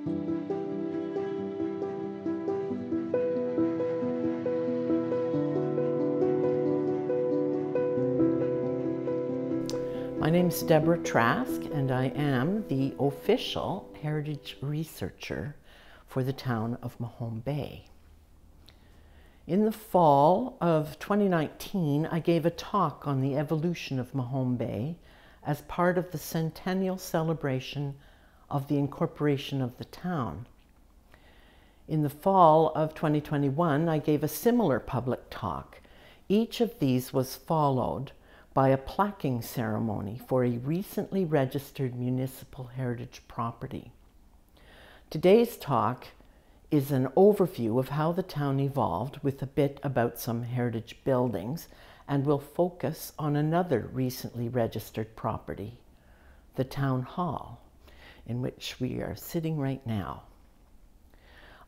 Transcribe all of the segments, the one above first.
My name is Deborah Trask, and I am the official heritage researcher for the town of Mahone Bay. In the fall of 2019, I gave a talk on the evolution of Mahone Bay as part of the centennial celebration of the incorporation of the town. In the fall of 2021, I gave a similar public talk. Each of these was followed by a plaquing ceremony for a recently registered municipal heritage property. Today's talk is an overview of how the town evolved with a bit about some heritage buildings, and will focus on another recently registered property, the town hall, in which we are sitting right now.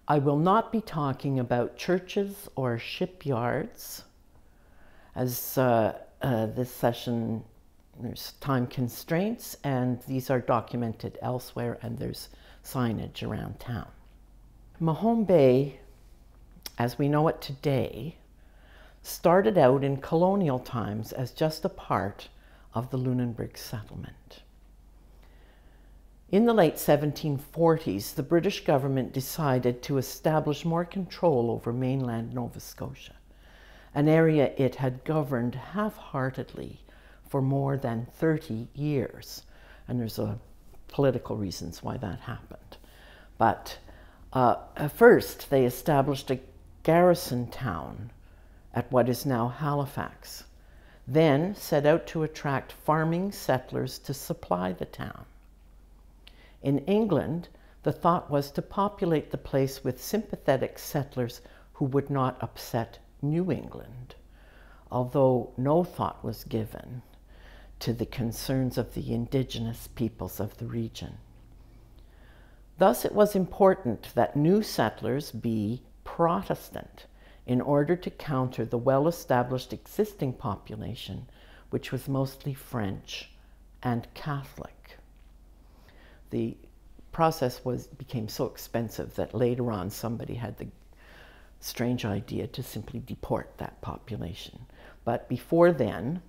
I will not be talking about churches or shipyards, as this session, there's time constraints, and these are documented elsewhere, and there's signage around town. Mahone Bay, as we know it today, started out in colonial times as just a part of the Lunenburg settlement. In the late 1740s, the British government decided to establish more control over mainland Nova Scotia, an area it had governed half-heartedly for more than 30 years. And there's political reasons why that happened. But first, they established a garrison town at what is now Halifax, then set out to attract farming settlers to supply the town. In England, the thought was to populate the place with sympathetic settlers who would not upset New England, although no thought was given to the concerns of the indigenous peoples of the region. Thus, it was important that new settlers be Protestant in order to counter the well-established existing population, which was mostly French and Catholic. The process became so expensive that later on somebody had the strange idea to simply deport that population. But before then,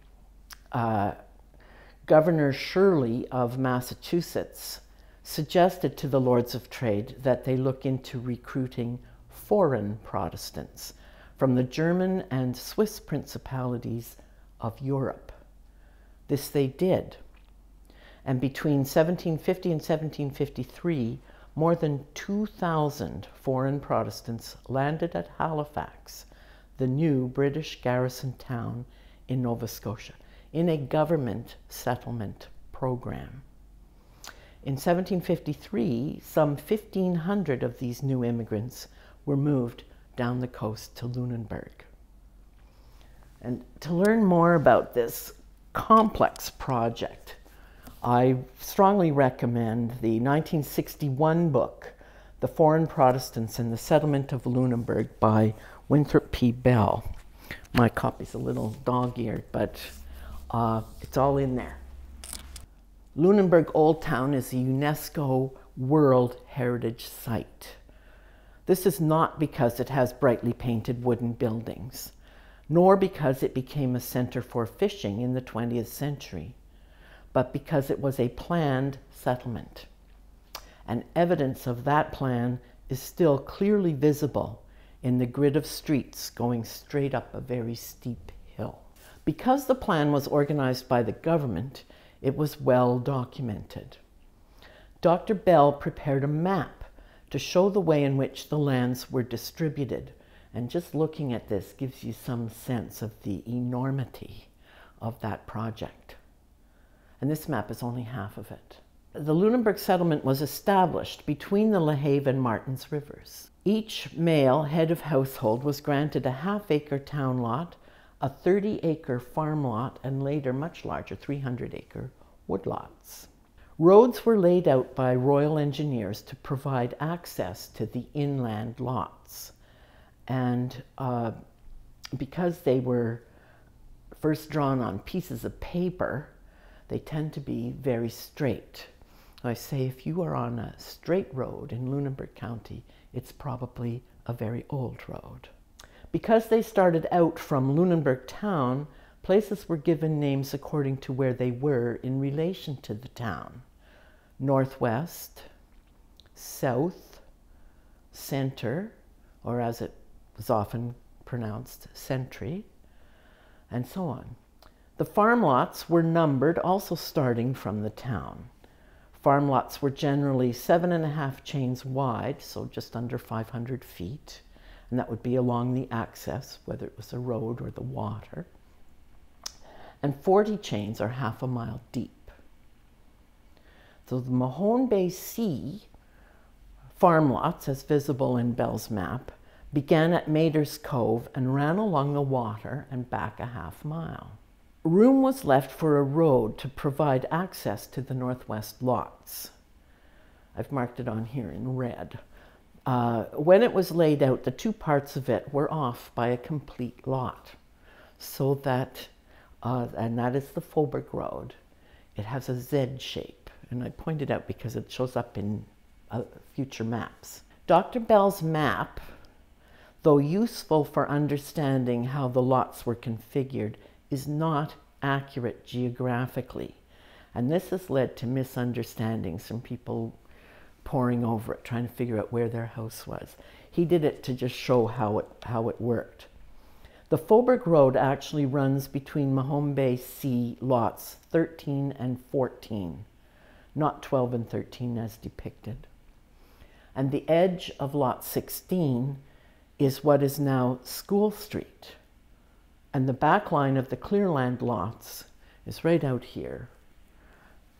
Governor Shirley of Massachusetts suggested to the Lords of Trade that they look into recruiting foreign Protestants from the German and Swiss principalities of Europe. This they did. And between 1750 and 1753, more than 2,000 foreign Protestants landed at Halifax, the new British garrison town in Nova Scotia, in a government settlement program. In 1753, some 1,500 of these new immigrants were moved down the coast to Lunenburg. And to learn more about this complex project, I strongly recommend the 1961 book, The Foreign Protestants and the Settlement of Lunenburg by Winthrop P. Bell. My copy's a little dog-eared, but it's all in there. Lunenburg Old Town is a UNESCO World Heritage Site. This is not because it has brightly painted wooden buildings, nor because it became a center for fishing in the 20th century, but because it was a planned settlement. And evidence of that plan is still clearly visible in the grid of streets going straight up a very steep hill. Because the plan was organized by the government, it was well documented. Dr. Bell prepared a map to show the way in which the lands were distributed. And just looking at this gives you some sense of the enormity of that project. And this map is only half of it. The Lunenburg settlement was established between the LaHave and Martins rivers. Each male head of household was granted a half-acre town lot, a 30-acre farm lot, and later much larger 300-acre woodlots. Roads were laid out by Royal Engineers to provide access to the inland lots. And because they were first drawn on pieces of paper, they tend to be very straight. So I say if you are on a straight road in Lunenburg County, it's probably a very old road. Because they started out from Lunenburg town, places were given names according to where they were in relation to the town. Northwest, south, center, or as it was often pronounced, centry, and so on. The farm lots were numbered, also starting from the town. Farm lots were generally 7.5 chains wide, so just under 500 feet, and that would be along the axis, whether it was a road or the water. And 40 chains are half a mile deep. So the Mahone Bay Sea farm lots, as visible in Bell's map, began at Mater's Cove and ran along the water and back a half mile. Room was left for a road to provide access to the northwest lots. I've marked it on here in red. When it was laid out, the two parts of it were off by a complete lot. So that, and that is the Faubourg Road. It has a Z shape, and I point it out because it shows up in future maps. Dr. Bell's map, though useful for understanding how the lots were configured, is not accurate geographically. And this has led to misunderstandings from people poring over it, trying to figure out where their house was. He did it to just show how it worked. The Faubourg Road actually runs between Mahone Bay Sea lots 13 and 14, not 12 and 13 as depicted. And the edge of lot 16 is what is now School Street. And the back line of the clearland lots is right out here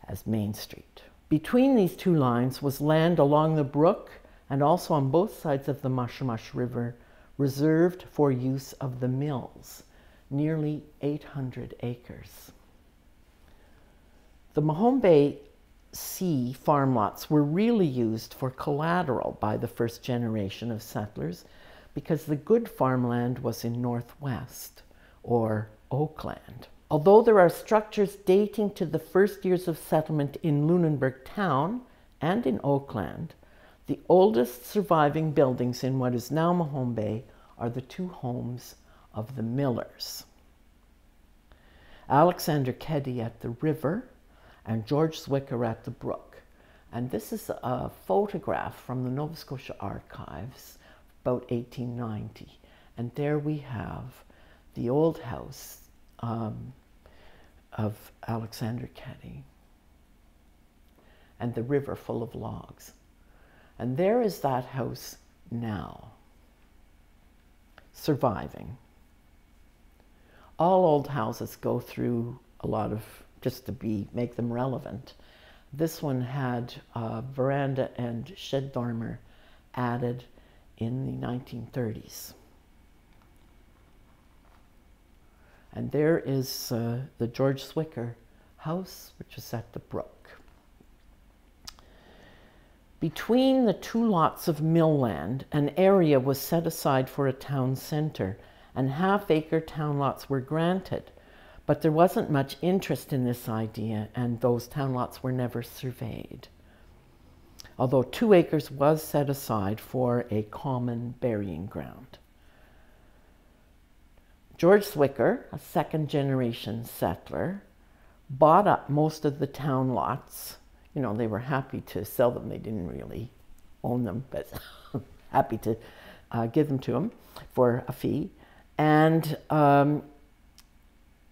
as Main Street. Between these two lines was land along the brook and also on both sides of the Mushmush River, reserved for use of the mills, nearly 800 acres. The Mahone Bay Sea farm lots were really used for collateral by the first generation of settlers because the good farmland was in Northwest, or Oakland. Although there are structures dating to the first years of settlement in Lunenburg town and in Oakland, the oldest surviving buildings in what is now Mahone Bay are the two homes of the Millers. Alexander Keddy at the river and George Zwicker at the brook. And this is a photograph from the Nova Scotia Archives, about 1890. And there we have the old house of Alexander Keddy and the river full of logs. And there is that house now, surviving. All old houses go through a lot of, just to make them relevant. This one had a veranda and shed dormer added in the 1930s. And there is the George Zwicker house, which is at the brook. Between the two lots of mill land, an area was set aside for a town center, and half-acre town lots were granted. But there wasn't much interest in this idea, and those town lots were never surveyed. Although 2 acres was set aside for a common burying ground. George Zwicker, a second-generation settler, bought up most of the town lots. You know, they were happy to sell them. They didn't really own them, but happy to give them to him for a fee. And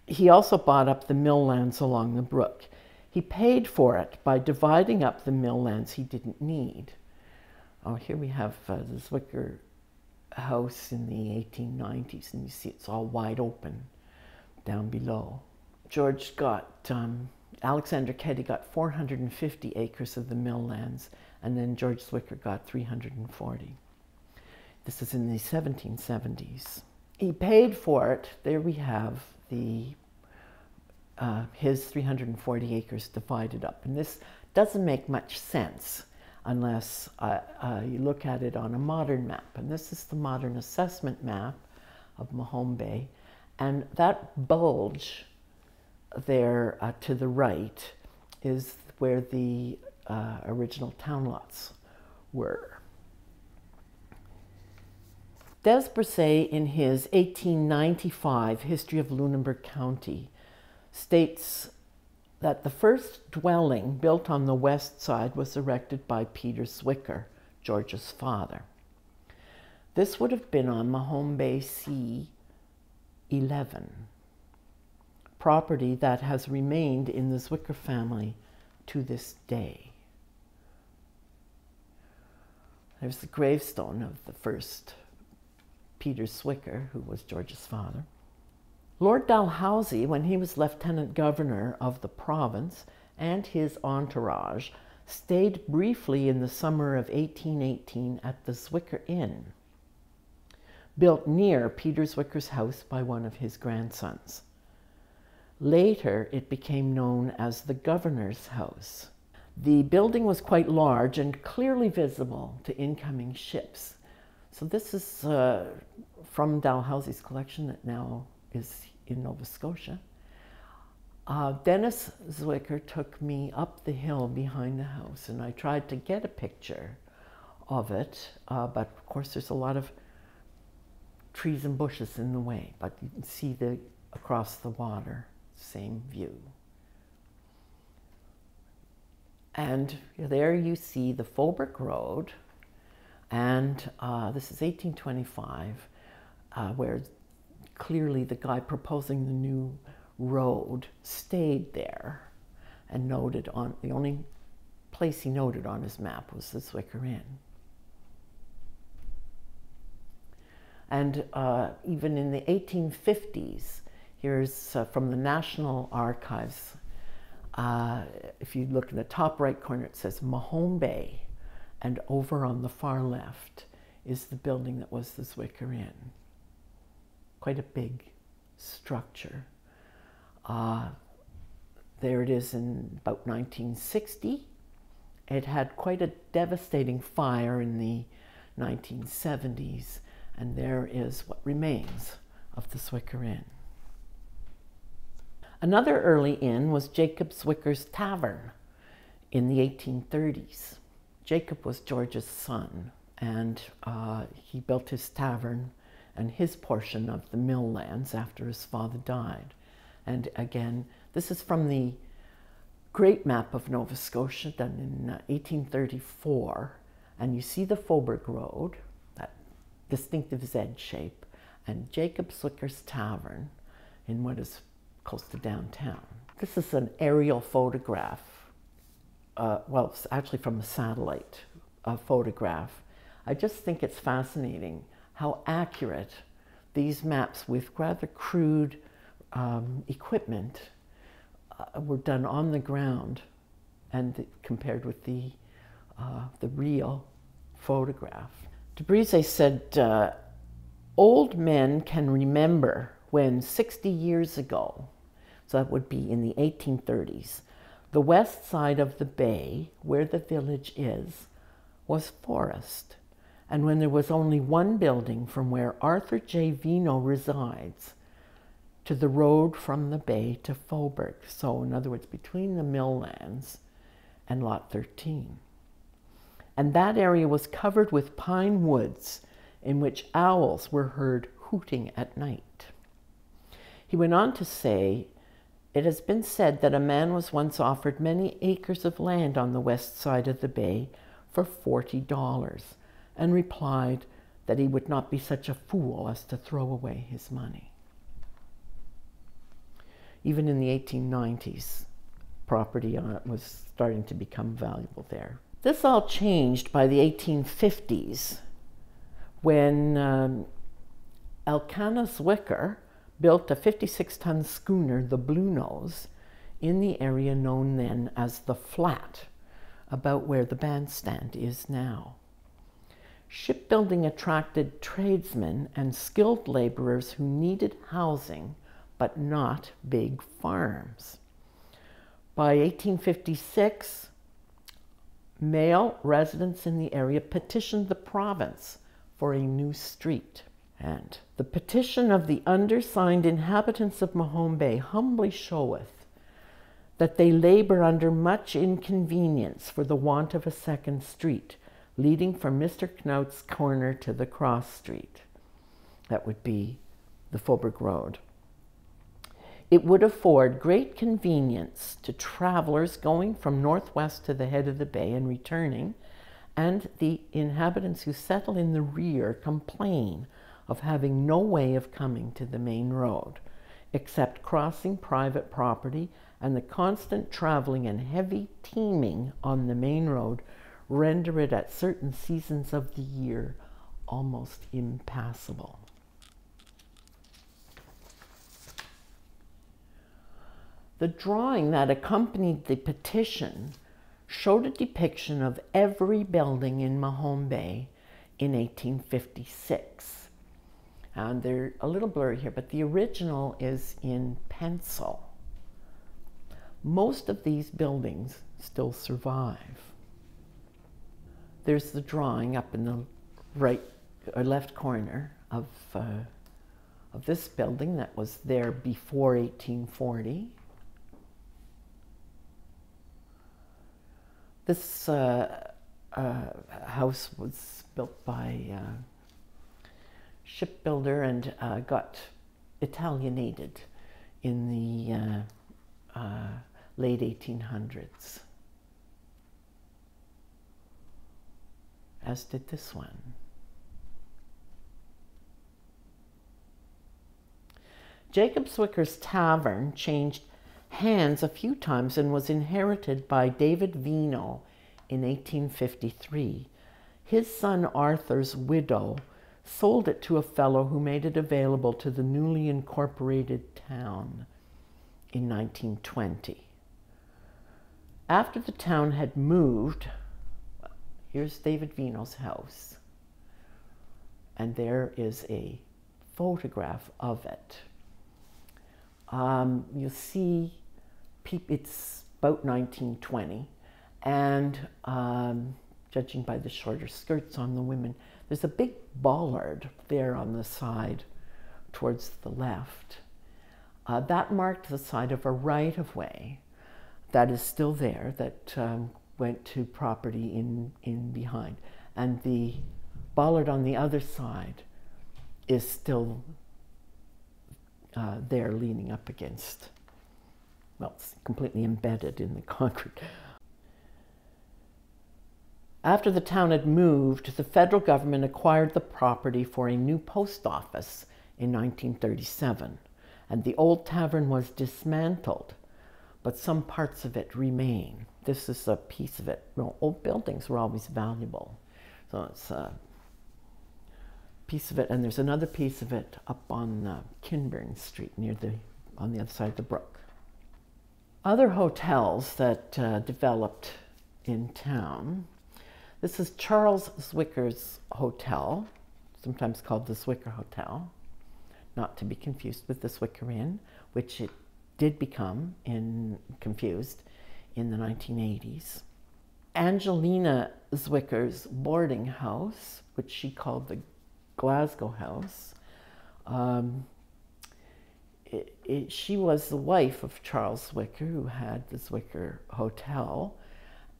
he also bought up the mill lands along the brook. He paid for it by dividing up the mill lands he didn't need. Oh, here we have the Zwicker house in the 1890s, and you see it's all wide open down below. George got, Alexander Keddy got 450 acres of the mill lands, and then George Zwicker got 340. This is in the 1770s. He paid for it. There we have the his 340 acres divided up. And this doesn't make much sense unless you look at it on a modern map. And this is the modern assessment map of Mahone Bay. And that bulge there to the right is where the original town lots were. Des Brisset, in his 1895 History of Lunenburg County, states that the first dwelling built on the west side was erected by Peter Zwicker, George's father. This would have been on Mahone Bay C11, property that has remained in the Zwicker family to this day. There's the gravestone of the first Peter Zwicker, who was George's father. Lord Dalhousie, when he was Lieutenant Governor of the province, and his entourage stayed briefly in the summer of 1818 at the Zwicker Inn, built near Peter Zwicker's house by one of his grandsons. Later, it became known as the Governor's House. The building was quite large and clearly visible to incoming ships. So this is from Dalhousie's collection that now is in Nova Scotia. Dennis Zwicker took me up the hill behind the house, and I tried to get a picture of it, but of course there's a lot of trees and bushes in the way, but you can see across the water, same view. And there you see the Faubourg Road, and this is 1825, where clearly the guy proposing the new road stayed there and noted on, the only place he noted on his map was the Zwicker Inn. And even in the 1850s, here's from the National Archives. If you look in the top right corner, it says Mahone Bay, and over on the far left is the building that was the Zwicker Inn. Quite a big structure. There it is in about 1960. It had quite a devastating fire in the 1970s, and there is what remains of the Zwicker Inn. Another early inn was Jacob Zwicker's Tavern in the 1830s. Jacob was George's son, and he built his tavern and his portion of the mill lands after his father died. And again, this is from the Great Map of Nova Scotia done in 1834, and you see the Faubourg Road, that distinctive Z shape, and Jacob Zwicker's Tavern in what is close to downtown. This is an aerial photograph, well, it's actually from a satellite photograph. I just think it's fascinating how accurate these maps with rather crude equipment were done on the ground and compared with the real photograph. De Brisset said, old men can remember when 60 years ago, so that would be in the 1830s, the west side of the bay, where the village is, was forest, and when there was only one building from where Arthur J. Vino resides to the road from the bay to Faubourg, so in other words, between the mill lands and Lot 13. And that area was covered with pine woods in which owls were heard hooting at night. He went on to say, it has been said that a man was once offered many acres of land on the west side of the bay for $40 and replied that he would not be such a fool as to throw away his money. Even in the 1890s, property was starting to become valuable there. This all changed by the 1850s when Elkanah Zwicker built a 56-ton schooner, the Blue Nose, in the area known then as the Flat, about where the bandstand is now. Shipbuilding attracted tradesmen and skilled laborers who needed housing, but not big farms. By 1856, male residents in the area petitioned the province for a new street. And the petition of the undersigned inhabitants of Mahone Bay humbly showeth that they labor under much inconvenience for the want of a second street, leading from Mr. Knout's corner to the cross street. That would be the Faubourg Road. It would afford great convenience to travelers going from northwest to the head of the bay and returning, and the inhabitants who settle in the rear complain of having no way of coming to the main road, except crossing private property, and the constant traveling and heavy teaming on the main road render it at certain seasons of the year almost impassable. The drawing that accompanied the petition showed a depiction of every building in Mahone Bay in 1856. And they're a little blurry here, but the original is in pencil. Most of these buildings still survive. There's the drawing up in the right or left corner of this building that was there before 1840. This house was built by shipbuilder and got Italianated in the late 1800s, as did this one. Jacob Swicker's tavern changed hands a few times and was inherited by David Vino in 1853. His son Arthur's widow sold it to a fellow who made it available to the newly incorporated town in 1920. After the town had moved, here's David Vino's house, and there is a photograph of it. You'll see it's about 1920, and judging by the shorter skirts on the women, there's a big bollard there on the side towards the left. That marked the side of a right-of-way that is still there, that went to property in behind. And the bollard on the other side is still there, leaning up against, well, it's completely embedded in the concrete. After the town had moved, the federal government acquired the property for a new post office in 1937, and the old tavern was dismantled, but some parts of it remain. This is a piece of it. Well, old buildings were always valuable, so it's a piece of it, and there's another piece of it up on Kinburn Street, on the other side of the brook. Other hotels that developed in town. This is Charles Zwicker's Hotel, sometimes called the Zwicker Hotel, not to be confused with the Zwicker Inn, which it did become confused in the 1980s. Angelina Zwicker's boarding house, which she called the Glasgow House. She was the wife of Charles Zwicker, who had the Zwicker Hotel,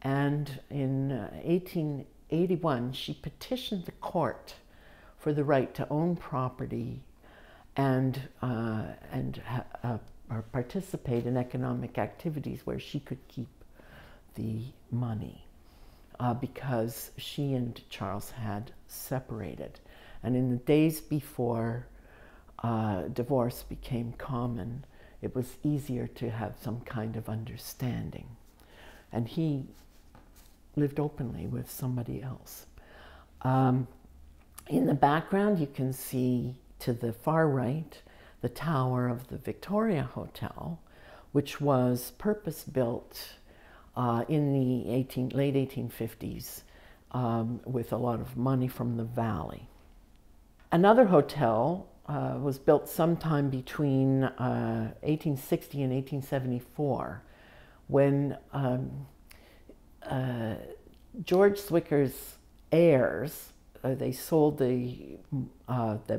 and in 1881 she petitioned the court for the right to own property and or participate in economic activities where she could keep the money, because she and Charles had separated. And in the days before divorce became common, it was easier to have some kind of understanding. And he lived openly with somebody else. In the background, you can see to the far right the tower of the Victoria Hotel, which was purpose-built in the late 1850s with a lot of money from the valley. Another hotel was built sometime between 1860 and 1874 when George Zwicker's heirs, they sold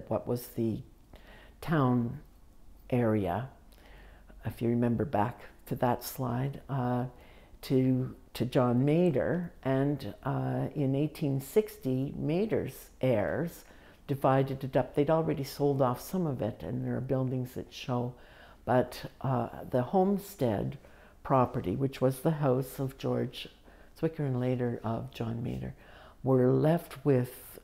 what was the town area. If you remember back to that slide, to John Mader, and in 1860, Mader's heirs divided it up. They'd already sold off some of it, and there are buildings that show, but the homestead property, which was the house of George Zwicker and later of John Mader, were left with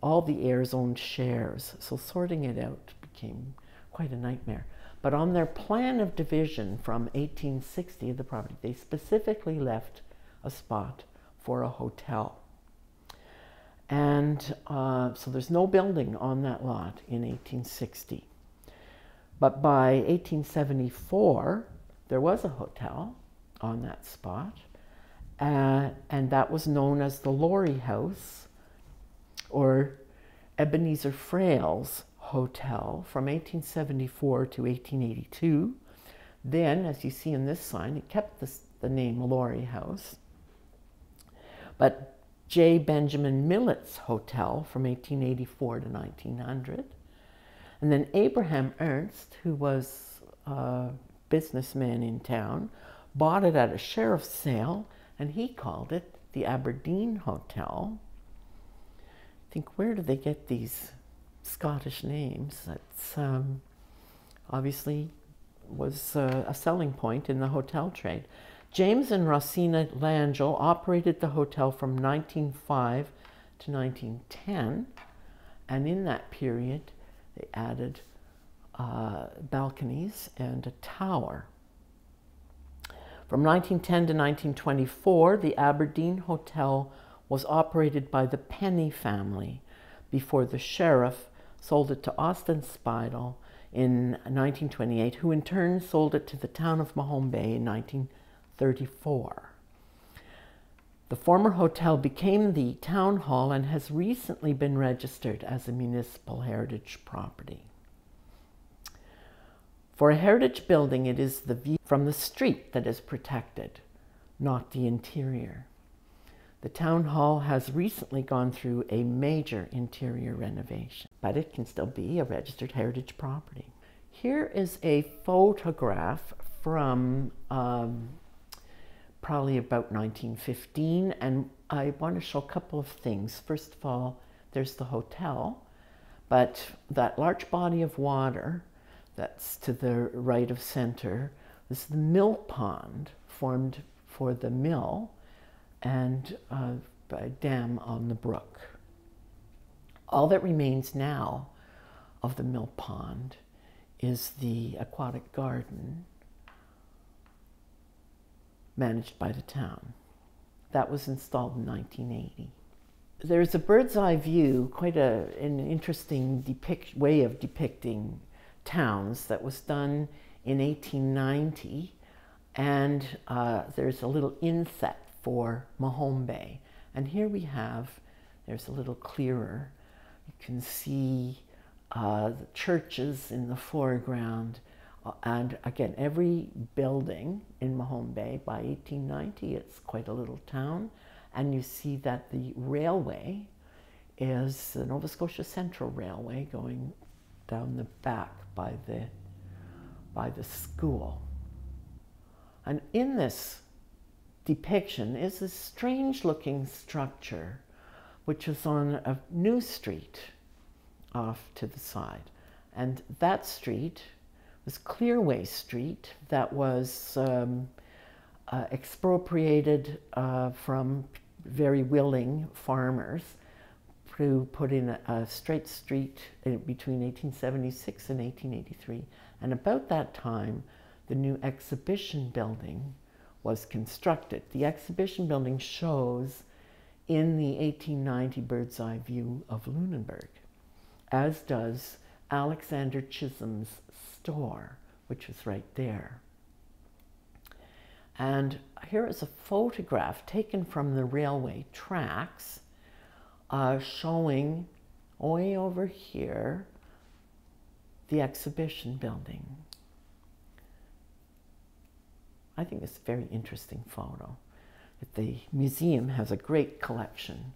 all the heirs owned shares. So sorting it out became quite a nightmare. But on their plan of division from 1860 of the property, they specifically left a spot for a hotel. And so there's no building on that lot in 1860. But by 1874, there was a hotel on that spot, and that was known as the Laurie House, or Ebenezer Frail's Hotel, from 1874 to 1882. Then, as you see in this sign, it kept the name Laurie House. But J. Benjamin Millett's Hotel from 1884 to 1900. And then Abraham Ernst, who was a businessman in town, bought it at a sheriff's sale, and he called it the Aberdeen Hotel. I think, where do they get these Scottish names? That's obviously was a selling point in the hotel trade. James and Rosina Langell operated the hotel from 1905 to 1910, and in that period they added balconies and a tower. From 1910 to 1924, the Aberdeen Hotel was operated by the Penny family before the sheriff sold it to Austin Speidel in 1928, who in turn sold it to the town of Mahone Bay in 1934. The former hotel became the town hall and has recently been registered as a municipal heritage property. For a heritage building, it is the view from the street that is protected, not the interior. The town hall has recently gone through a major interior renovation, but it can still be a registered heritage property. Here is a photograph from probably about 1915, and I want to show a couple of things. First of all, there's the hotel, but that large body of water that's to the right of center is the mill pond formed for the mill, and a dam on the brook. All that remains now of the mill pond is the aquatic garden managed by the town. That was installed in 1980. There's a bird's eye view, quite an interesting way of depicting towns, that was done in 1890, and there's a little inset for Mahone Bay. And here we have, there's a little clearer, you can see the churches in the foreground, and again, every building in Mahone Bay. By 1890, it's quite a little town, and you see that the railway is the Nova Scotia Central Railway going down the back by the school. And in this depiction is this strange looking structure which is on a new street off to the side, and that street was Clearway Street, that was expropriated from very willing farmers to put in a straight street between 1876 and 1883. And about that time, the new exhibition building was constructed. The exhibition building shows in the 1890 bird's eye view of Lunenburg, as does Alexander Chisholm's store, which is right there. And here is a photograph taken from the railway tracks showing way over here the exhibition building. I think it's a very interesting photo. The museum has a great collection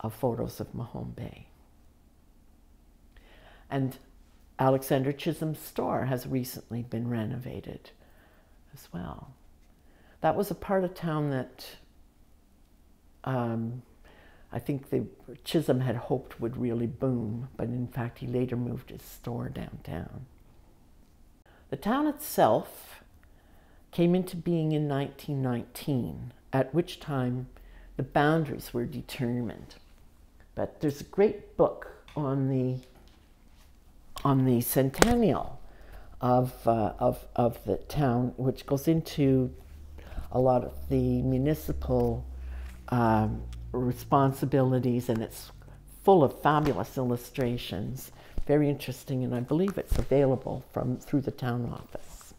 of photos of Mahone Bay. And Alexander Chisholm's store has recently been renovated. as well. That was a part of town that I think Chisholm had hoped would really boom, but in fact he later moved his store downtown. The town itself came into being in 1919, at which time the boundaries were determined. But there's a great book on the centennial of the town, which goes into a lot of the municipal responsibilities, and it's full of fabulous illustrations. Very interesting, and I believe it's available through the town office.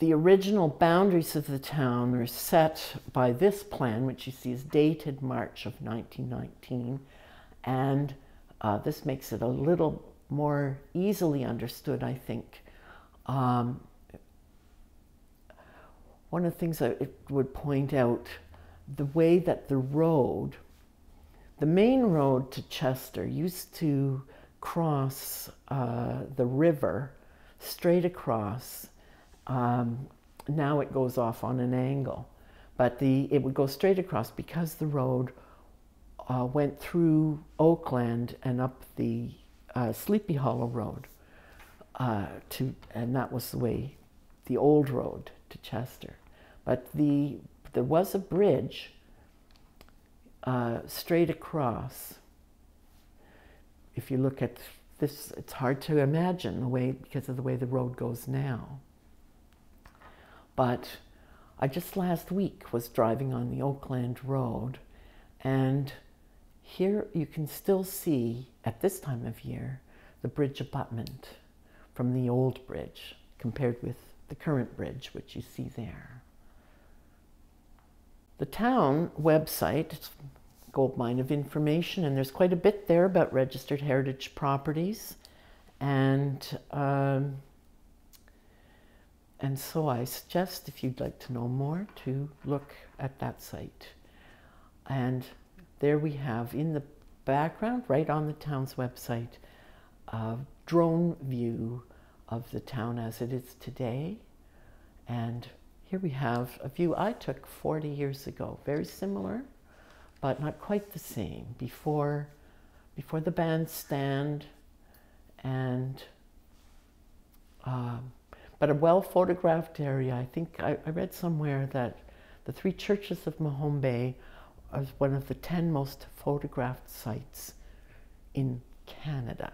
The original boundaries of the town are set by this plan, which you see is dated March of 1919, and this makes it a little more easily understood, I think. One of the things I would point out, the way that the main road to Chester used to cross the river straight across. Now it goes off on an angle, but it would go straight across because the road went through Oakland and up the Sleepy Hollow Road, and that was the old road to Chester. But there was a bridge straight across. If you look at this, it's hard to imagine because of the way the road goes now. But I just last week was driving on the Oakland Road, and here you can still see, at this time of year, the bridge abutment from the old bridge compared with the current bridge, which you see there. The town website, it's a goldmine of information, and there's quite a bit there about registered heritage properties. And so I suggest, if you'd like to know more, to look at that site. And there we have, in the background, right on the town's website, a drone view of the town as it is today. And here we have a view I took 40 years ago, very similar, but not quite the same, before the bandstand, and but a well-photographed area. I think I read somewhere that the three churches of Mahone Bay are one of the 10 most photographed sites in Canada.